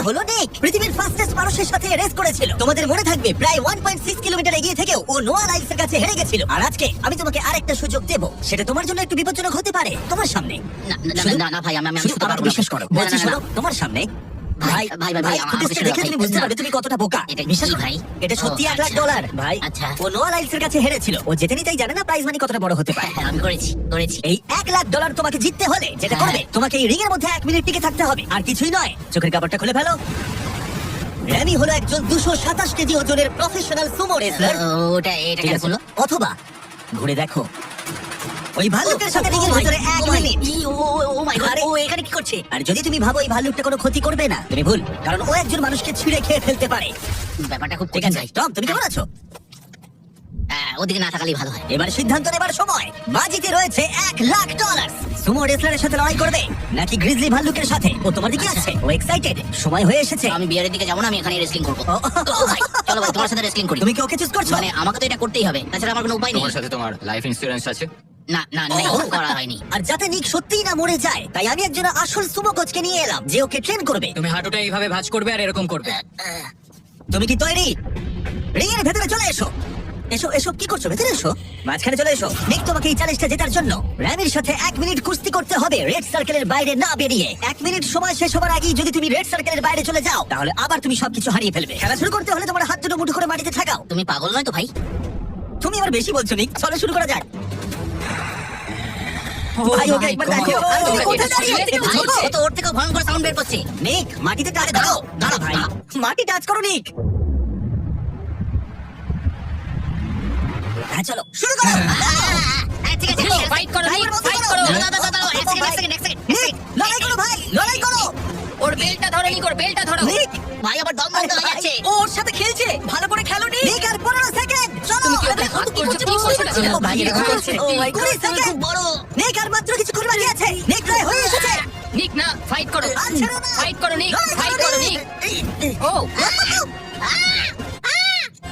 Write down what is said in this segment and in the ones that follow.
হলো নিক। পৃথিবীর ফাস্টেস্ট মানুষের সাথে রেস করেছিল। তোমাদের মনে থাকবে প্রায় 1.6 কিলোমিটার এগিয়ে থেকেও ও নোয়া লাইলসের কাছে হেরে গেছিল। আর আজকে আমি তোমাকে আরেকটা সুযোগ দেব, সেটা তোমার জন্য একটু বিপজ্জনক হতে পারে। তোমার সামনে না ভাই, আমি শুধু শুতে আমাকে পারবো না। বিশ্বাস করো, না, বলছি না, না, শোনো, তোমার সামনে ভাই, ভাই, ভাই, আমার ফুটেজটা বিশ্বাস দেখে ভাই, তুমি বুঝতে না। পারবে তুমি কতটা বোকা। এটা বিশ্বাস কি করো, ভাই? এটা সত্যি ও, $1 লাখ আচ্ছা। ভাই। আচ্ছা। ও নোয়া লাইলসের কাছে হেরেছিল। ও জেতেনি তাই জানে না প্রাইজ মানি কতটা বড় হতে পারে। হ্যাঁ, আমি করেছি। এই $1 লাখ তোমাকে জিততে হলে যেটা হ্যাঁ। করবে, তোমাকে এই রিং এর মধ্যে 1 মিনিট টিকে থাকতে হবে, আর কিছুই নয়। চোখের কাপড়টা খুলে ফেলো। র্যামি হলো একজন 227 কেজি ওজনের প্রফেশনাল সুমো রেসলার। এটা কেন হলো? অথবা ঘুরে দেখো, ওই ভাল্লুকের সাথে রিং এর ভিতরে 1 মিনিট। ও মাই গড, আরে, ও এখানে কি করছে? আর যদি তুমি ভাবো এই ভাল্লুকটা কোনো ক্ষতি করবে না, তুমি ভুল, কারণ ও একজন মানুষকে ছিঁড়ে খেয়ে ফেলতে পারে। ব্যাপারটা খুব ঠিক কঠিন আছে ভাই। টম, তুমি কেমন আছো? ওদিকে না থাকালেই ভালো হয়। এবার সিদ্ধান্ত নেবার সময়। বাজিতে রয়েছে $1 লাখ। সুমো রেসলারের সাথে লড়াই করবে নাকি গ্রিজলি ভাল্লুকের সাথে? ও তোমার দিকে আসছে, ও এক্সাইটেড। সময় হয়ে এসেছে। আমি বিয়ারের দিকে যাবো না, আমি এখানে রেসলিং করবো। ও, ও ভাই, চলো ভাই, তোমার সাথে রেসলিং করি। তুমি কি ওকে চুজ করছো? মানে আমাকে তো এটা করতেই হবে, তাছাড়া আমার কোনো উপায় নেই। তোমার সাথে তোমার লাইফ ইন্স্যুরেন্স আছে? না না, নেই, করা হয়নি। আর যাতে নিক সত্যিই না মরে যায়, তাই আমি একজন আসল সুমো কোচকে নিয়ে এলাম যে ওকে ট্রেন করবে। তুমি হাঁটুটা এইভাবে ভাঁজ করবে আর এরকম করবে। তুমি কি তৈরি? রিং এর ভেতরে চলে এসো। এসো এসো, কি করছো? ভেতরে এসো, মাঝখানে চলে এসো। নিক তোমাকে এই চ্যালেঞ্জটা জেতার জন্য র্যামির সাথে 1 মিনিট কুস্তি করতে হবে, রেড সার্কেলের বাইরে না বেরিয়ে। 1 মিনিট সময় শেষ হবার আগেই যদি তুমি রেড সার্কেলের বাইরে চলে যাও, তাহলে আবার তুমি সবকিছু হারিয়ে ফেলবে। খেলা শুরু করতে হলে তোমার হাত দুটো মুঠো করে মাটিতে ঠাকাও। তুমি পাগল নয় তো ভাই? তুমি আবার বেশি বলছো নিক, চলো শুরু করা যাক। ভাই ওকে একবার come on, দেখো, আর তুমি come on, কোথায় এটা দাঁড়িয়ে? ছোট, ভাই, ছোট। ও তো ওর থেকেও ভয়ঙ্কর সাউন্ড বের করছে। নিক মাটিতে টাচ দাও। দাঁড়া ভাই, মাটি টাচ করো নিক। হ্যাঁ চলো শুরু করো। ঠিক আছে, চলো, fight করো, ভাই, নিক, বন্ধ fight করো। করো। দাঁড়াও, এক সেকেন্ড। নিক লড়াই করো ভাই, লড়াই করো। ওর বেলটা ধরো নিক, ওর বেলটা ধরো। নিক ভাই, আবার দম বন্ধ হয়ে যাচ্ছে। ও ওর সাথে খেলছে, ভালো করে খেলো নিক। নিক আর 15 সেকেন্ড। চলো। তুমি কি ওদের হাত করছো? কি করছো? ও ভাই এটা কি করছে? ও ভাই 20 তুমি সেকেন্ড। খুব বড়। নিক আর মাত্র কিছুক্ষণ বাকি আছে। নিক প্রায় হয়ে এসেছে। নিক না, ফাইট করো, আর ছেড়ো না। ফাইট করো নিক, লড়াই ফাইট করো নিক। ও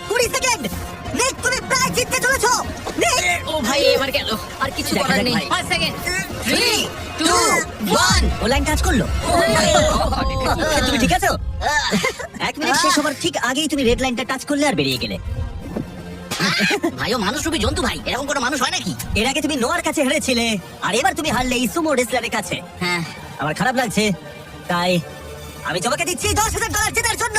20 সেকেন্ড। নিক তুমি প্রায় জিততে চলেছো। নিক ও ভাই, এবার গেল, আর কিছু দেখা করার যাক নেই। ভাই। 5 সেকেন্ড। 3 2 1 ও লাইন টাচ করলো। তুমি ঠিক আছো? 1 মিনিট শেষ হবার ঠিক আগেই তুমি রেড লাইনটা টাচ করলে আর বেরিয়ে গেলে। ভাই, ও মানুষ রূপী জন্তু ভাই, এরকম কোনো মানুষ হয় নাকি? এর আগে তুমি নোয়ার কাছে হেরেছিলে, আর এবার তুমি হারলে এই সুমো রেসলারের কাছে। হ্যাঁ, আমার খারাপ লাগছে, তাই আমি তোমাকে দিচ্ছি $10,000 জেতার জন্য।